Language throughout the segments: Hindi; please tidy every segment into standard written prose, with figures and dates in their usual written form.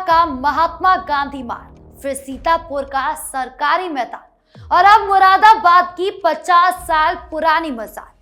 का महात्मा गांधी मार्ग, फिर सीतापुर का सरकारी मैदान और अब मुरादाबाद की 50 साल पुरानी मजार।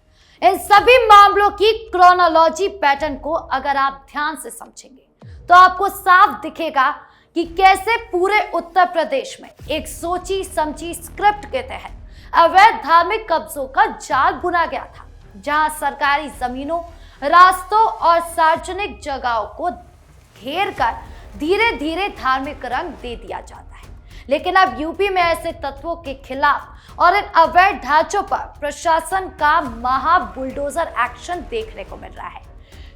इन सभी मामलों की क्रोनोलॉजी पैटर्न को अगर आप ध्यान से समझेंगे तो आपको साफ दिखेगा कि कैसे पूरे उत्तर प्रदेश में एक सोची समझी स्क्रिप्ट के तहत अवैध धार्मिक कब्जों का जाल बुना गया था, जहां सरकारी जमीनों, रास्तों और सार्वजनिक जगहों को घेर कर धीरे धीरे धार्मिक रंग दे दिया जाता है। लेकिन अब यूपी में ऐसे तत्वों के खिलाफ और इन अवैध ढांचों पर प्रशासन का महा बुलडोजर एक्शन देखने को मिल रहा है।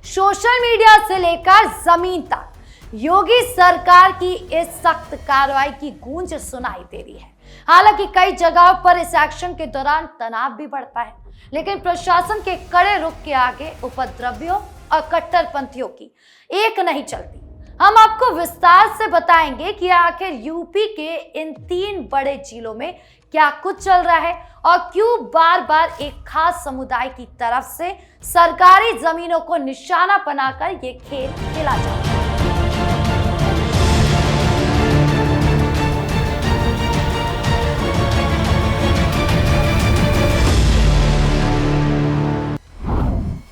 सोशल मीडिया से लेकर जमीन तक योगी सरकार की इस सख्त कार्रवाई की गूंज सुनाई दे रही है। हालांकि कई जगहों पर इस एक्शन के दौरान तनाव भी बढ़ता है, लेकिन प्रशासन के कड़े रुख के आगे उपद्रवियों और कट्टरपंथियों की एक नहीं चलती। हम आपको विस्तार से बताएंगे कि आखिर यूपी के इन 3 बड़े जिलों में क्या कुछ चल रहा है और क्यों बार बार एक खास समुदाय की तरफ से सरकारी जमीनों को निशाना बनाकर ये खेल खेला जाता है।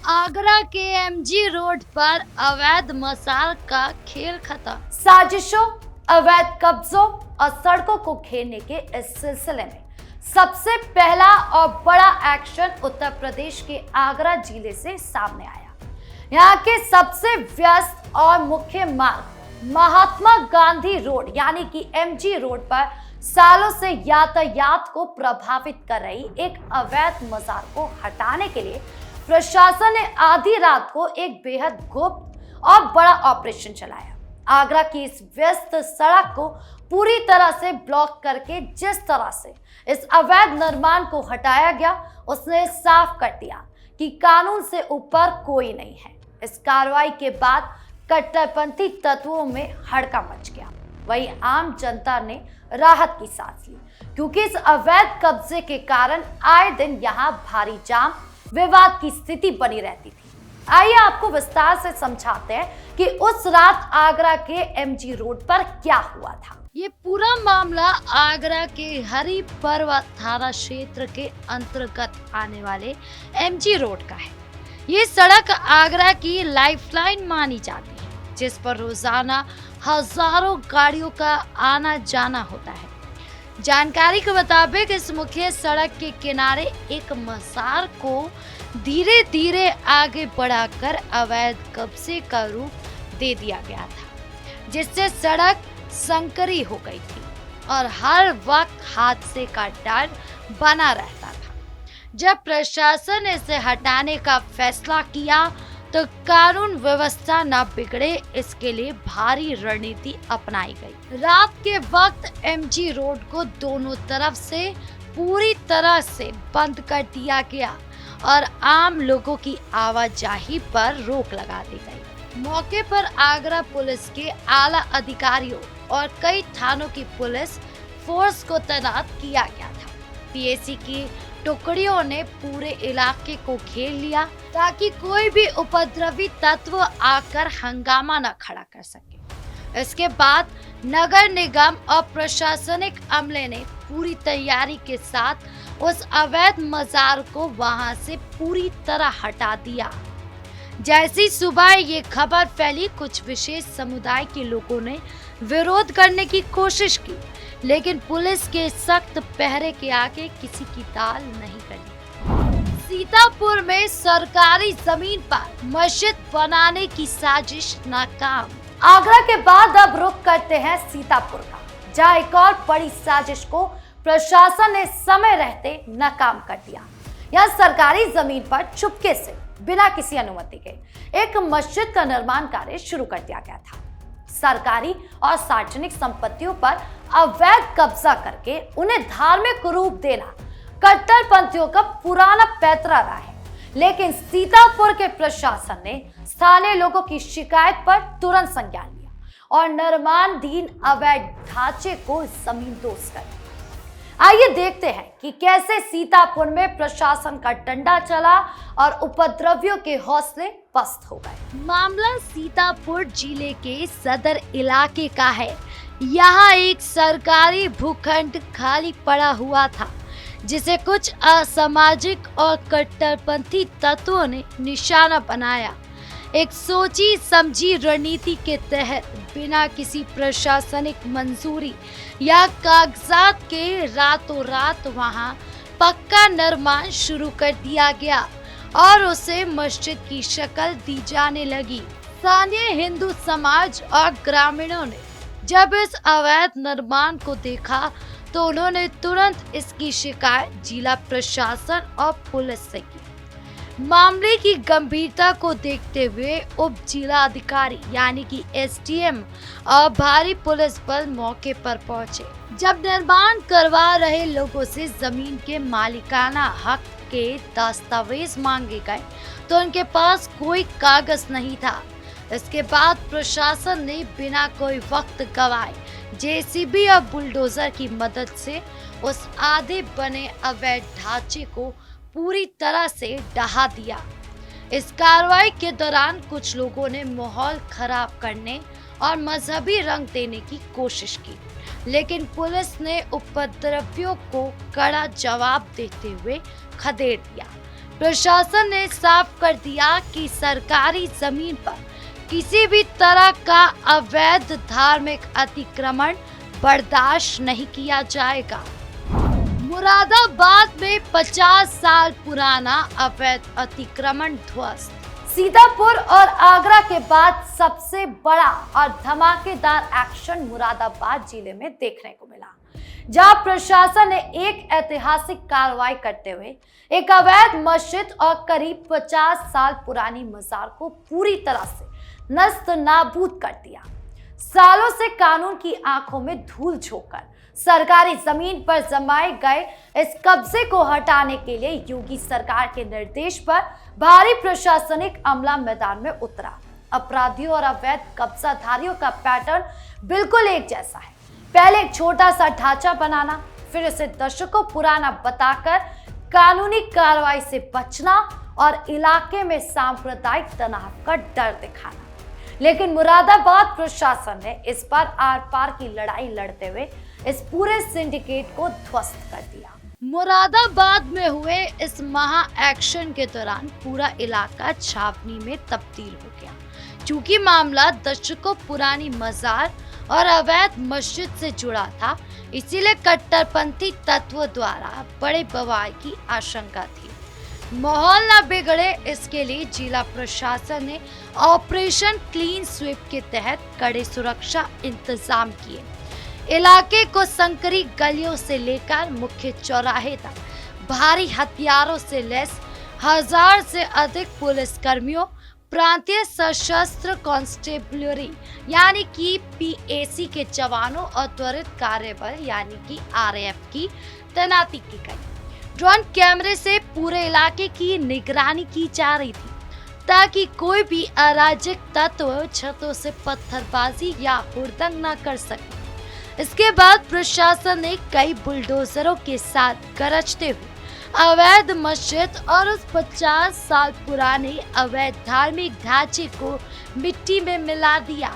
आगरा के एमजी रोड पर अवैध मसाल का खेल खत्म। साजिशों, अवैध कब्जों और सड़कों को घेरने के इस सिलसिले में सबसे पहला और बड़ा एक्शन उत्तर प्रदेश के आगरा जिले से सामने आया। यहाँ के सबसे व्यस्त और मुख्य मार्ग महात्मा गांधी रोड यानी कि एमजी रोड पर सालों से यातायात को प्रभावित कर रही एक अवैध मजार को हटाने के लिए प्रशासन ने आधी रात को एक बेहद गुप्त और बड़ा ऑपरेशन चलाया। आगरा की इस व्यस्त सड़क को पूरी तरह से ब्लॉक करके जिस तरह से इस अवैध निर्माण को हटाया गया, उसने साफ कर दिया कि कानून से ऊपर कोई नहीं है। इस कार्रवाई के बाद कट्टरपंथी तत्वों में हड़कंप मच गया। वहीं आम जनता ने राहत की सांस ली, क्योंकि इस अवैध कब्जे के कारण आए दिन यहाँ भारी जाम, विवाद की स्थिति बनी रहती थी। आइए आपको विस्तार से समझाते हैं कि उस रात आगरा के एमजी रोड पर क्या हुआ था। ये पूरा मामला आगरा के हरि पर्वत थाना क्षेत्र के अंतर्गत आने वाले एमजी रोड का है। ये सड़क आगरा की लाइफलाइन मानी जाती है, जिस पर रोजाना हजारों गाड़ियों का आना जाना होता है। जानकारी के मुताबिक इस मुख्य सड़क के किनारे एक मजार को धीरे धीरे आगे बढ़ाकर अवैध कब्जे का रूप दे दिया गया था, जिससे सड़क संकरी हो गई थी और हर वक्त हादसे का डर बना रहता था। जब प्रशासन ने इसे हटाने का फैसला किया तो कानून व्यवस्था न बिगड़े, इसके लिए भारी रणनीति अपनाई गई। रात के वक्त एमजी रोड को दोनों तरफ से पूरी तरह से बंद कर दिया गया और आम लोगों की आवाजाही पर रोक लगा दी गई। मौके पर आगरा पुलिस के आला अधिकारियों और कई थानों की पुलिस फोर्स को तैनात किया गया था। पीएसी की टुकड़ियों ने पूरे इलाके को घेर लिया ताकि कोई भी उपद्रवी तत्व आकर हंगामा न खड़ा कर सके। इसके बाद नगर निगम और प्रशासनिक अमले ने पूरी तैयारी के साथ उस अवैध मजार को वहां से पूरी तरह हटा दिया। जैसी सुबह ये खबर फैली, कुछ विशेष समुदाय के लोगों ने विरोध करने की कोशिश की, लेकिन पुलिस के सख्त पहरे के आगे किसी की दाल नहीं गली। सीतापुर में सरकारी जमीन पर मस्जिद बनाने की साजिश नाकाम। आगरा के बाद अब रुख करते हैं सीतापुर का, जहां एक और बड़ी साजिश को प्रशासन ने समय रहते नाकाम कर दिया। यह सरकारी जमीन पर चुपके से बिना किसी अनुमति के एक मस्जिद का निर्माण कार्य शुरू कर दिया गया था। सरकारी और सार्वजनिक संपत्तियों पर अवैध कब्जा करके उन्हें धार्मिक रूप देना कट्टरपंथियों का पुराना पैतरा रहा है। लेकिन सीतापुर के प्रशासन ने स्थानीय लोगों की शिकायत पर तुरंत संज्ञान लिया और निर्माणाधीन अवैध ढांचे को जमींदोज कर दिया। आइए देखते हैं कि कैसे सीतापुर में प्रशासन का डंडा चला और उपद्रवियों के हौसले पस्त हो गए। मामला सीतापुर जिले के सदर इलाके का है। यहाँ एक सरकारी भूखंड खाली पड़ा हुआ था, जिसे कुछ असामाजिक और कट्टरपंथी तत्वों ने निशाना बनाया। एक सोची समझी रणनीति के तहत बिना किसी प्रशासनिक मंजूरी या कागजात के रातों रात वहां पक्का निर्माण शुरू कर दिया गया और उसे मस्जिद की शक्ल दी जाने लगी। स्थानीय हिंदू समाज और ग्रामीणों ने जब इस अवैध निर्माण को देखा तो उन्होंने तुरंत इसकी शिकायत जिला प्रशासन और पुलिस से की। मामले की गंभीरता को देखते हुए उप जिला अधिकारी यानी कि एसडीएम और भारी पुलिस बल मौके पर पहुंचे। जब निर्माण करवा रहे लोगों से जमीन के मालिकाना हक के दस्तावेज मांगे गए तो उनके पास कोई कागज नहीं था। इसके बाद प्रशासन ने बिना कोई वक्त गवाए जेसीबी और बुलडोजर की मदद से उस आधे बने अवैध ढांचे को पूरी तरह से ढहा दिया। इस कार्रवाई के दौरान कुछ लोगों ने माहौल खराब करने और मजहबी रंग देने की कोशिश की, लेकिन पुलिस ने उपद्रवियों को कड़ा जवाब देते हुए खदेड़ दिया। प्रशासन ने साफ कर दिया कि सरकारी जमीन पर किसी भी तरह का अवैध धार्मिक अतिक्रमण बर्दाश्त नहीं किया जाएगा। मुरादाबाद में 50 साल पुराना अवैध अतिक्रमण ध्वस्त। सीतापुर और आगरा के बाद सबसे बड़ा और धमाकेदार एक्शन मुरादाबाद जिले में देखने को मिला, जहां प्रशासन ने एक ऐतिहासिक कार्रवाई करते हुए एक अवैध मस्जिद और करीब 50 साल पुरानी मजार को पूरी तरह से नस्त नाबूद कर दिया। सालों से कानून की आंखों में धूल झोंककर सरकारी जमीन पर जमाए गए इस कब्जे को हटाने के लिए योगी सरकार के निर्देश पर भारी प्रशासनिक अमला मैदान में उतरा। अपराधियों और अवैध कब्जाधारियों का पैटर्न बिल्कुल एक जैसा है। पहले एक छोटा सा ढांचा बनाना, फिर उसे दशकों पुराना बताकर कानूनी कार्रवाई से बचना और इलाके में सांप्रदायिक तनाव का डर दिखाना। लेकिन मुरादाबाद प्रशासन ने इस बार आर पार की लड़ाई लड़ते हुए इस पूरे सिंडिकेट को ध्वस्त कर दिया। मुरादाबाद में हुए इस महा एक्शन के दौरान पूरा इलाका छावनी में तब्दील हो गया। चूंकि मामला दशकों पुरानी मजार और अवैध मस्जिद से जुड़ा था, इसीलिए कट्टरपंथी तत्वों द्वारा बड़े बवाल की आशंका थी। माहौल न बिगड़े इसके लिए जिला प्रशासन ने ऑपरेशन क्लीन स्वीप के तहत कड़े सुरक्षा इंतजाम किए। इलाके को संकरी गलियों से लेकर मुख्य चौराहे तक भारी हथियारों से लैस 1000 से अधिक पुलिस कर्मियों, प्रांतीय सशस्त्र कांस्टेबलरी यानी कि पीएसी के जवानों और त्वरित कार्यबल यानी कि आरएएफ की तैनाती की गई। ड्रोन कैमरे से पूरे इलाके की निगरानी की जा रही थी ताकि कोई भी अराजक तत्व छतों से पत्थरबाजी या हुड़दंग न कर सके। इसके बाद प्रशासन ने कई बुलडोजरों के साथ गरजते हुए अवैध मस्जिद और उस 50 साल पुराने अवैध धार्मिक ढांचे को मिट्टी में मिला दिया।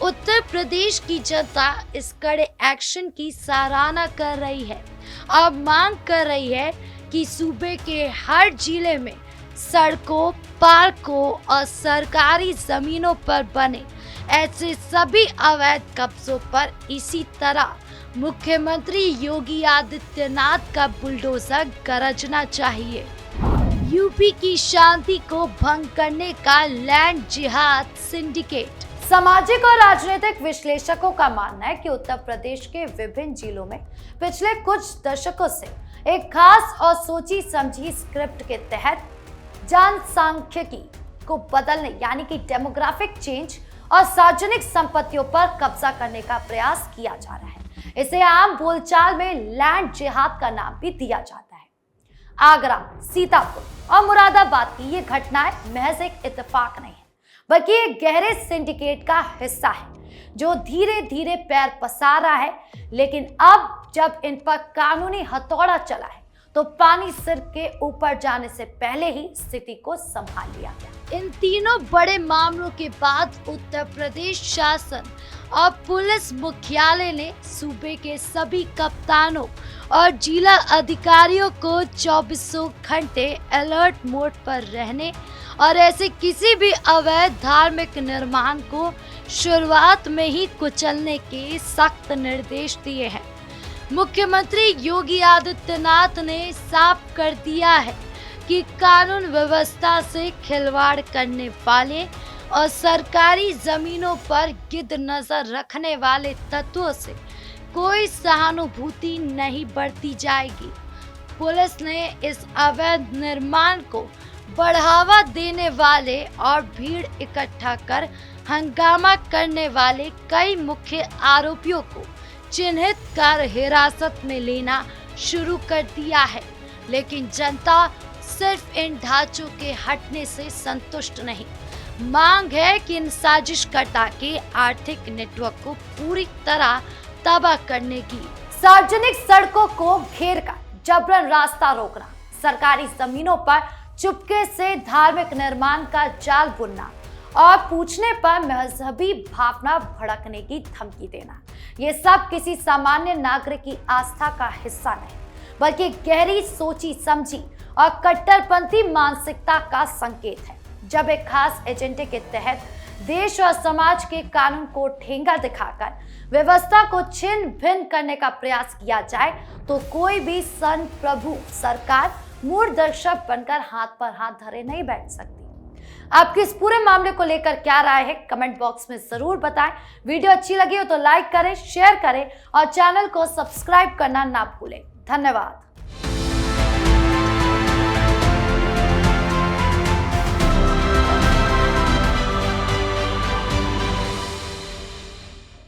उत्तर प्रदेश की जनता इस कड़े एक्शन की सराहना कर रही है और मांग कर रही है कि सूबे के हर जिले में सड़कों, पार्कों और सरकारी जमीनों पर बने ऐसे सभी अवैध कब्जों पर इसी तरह मुख्यमंत्री योगी आदित्यनाथ का बुलडोजर गरजना चाहिए। यूपी की शांति को भंग करने का लैंड जिहाद सिंडिकेट। सामाजिक और राजनीतिक विश्लेषकों का मानना है कि उत्तर प्रदेश के विभिन्न जिलों में पिछले कुछ दशकों से एक खास और सोची समझी स्क्रिप्ट के तहत जनसांख्यिकी को बदलने यानी कि डेमोग्राफिक चेंज और सार्वजनिक संपत्तियों पर कब्जा करने का प्रयास किया जा रहा है। इसे आम बोलचाल में लैंड जिहाद का नाम भी दिया जाता है। आगरा, सीतापुर और मुरादाबाद की ये घटनाएं महज एक इत्तेफाक नहीं है, बल्कि एक गहरे सिंडिकेट का हिस्सा है जो धीरे धीरे पैर पसार रहा है। लेकिन अब जब इन पर कानूनी हथौड़ा चला है तो पानी सिर के ऊपर जाने से पहले ही स्थिति को संभाल लिया गया। इन तीनों बड़े मामलों के बाद उत्तर प्रदेश शासन और पुलिस मुख्यालय ने सूबे के सभी कप्तानों और जिला अधिकारियों को 24 घंटे अलर्ट मोड पर रहने और ऐसे किसी भी अवैध धार्मिक निर्माण को शुरुआत में ही कुचलने के सख्त निर्देश दिए हैं। मुख्यमंत्री योगी आदित्यनाथ ने साफ कर दिया है कि कानून व्यवस्था से खिलवाड़ करने वाले और सरकारी जमीनों पर गिद्ध नजर रखने वाले तत्वों से कोई सहानुभूति नहीं बरती जाएगी। पुलिस ने इस अवैध निर्माण को बढ़ावा देने वाले और भीड़ इकट्ठा कर हंगामा करने वाले कई मुख्य आरोपियों को चिन्हित कर हिरासत में लेना शुरू कर दिया है। लेकिन जनता सिर्फ इन ढांचों के हटने से संतुष्ट नहीं। मांग है कि इन साजिशकर्ता के आर्थिक नेटवर्क को पूरी तरह तबाह करने की। सार्वजनिक सड़कों को घेरकर जबरन रास्ता रोकना, सरकारी जमीनों पर चुपके से धार्मिक निर्माण का जाल बुनना और पूछने पर मजहबी भावना भड़कने की धमकी देना, ये सब किसी सामान्य नागरिक की आस्था का हिस्सा नहीं, बल्कि गहरी सोची समझी और कट्टरपंथी मानसिकता का संकेत है। जब एक खास एजेंडे के तहत देश और समाज के कानून को ठेंगा दिखाकर व्यवस्था को छिन्न भिन्न करने का प्रयास किया जाए तो कोई भी संत, प्रभु, सरकार मूड दर्शक बनकर हाथ पर हाथ धरे नहीं बैठ सकती। आपकी इस पूरे मामले को लेकर क्या राय है, कमेंट बॉक्स में जरूर बताएं। वीडियो अच्छी लगी हो तो लाइक करें, शेयर करें और चैनल को सब्सक्राइब करना ना भूलें। धन्यवाद।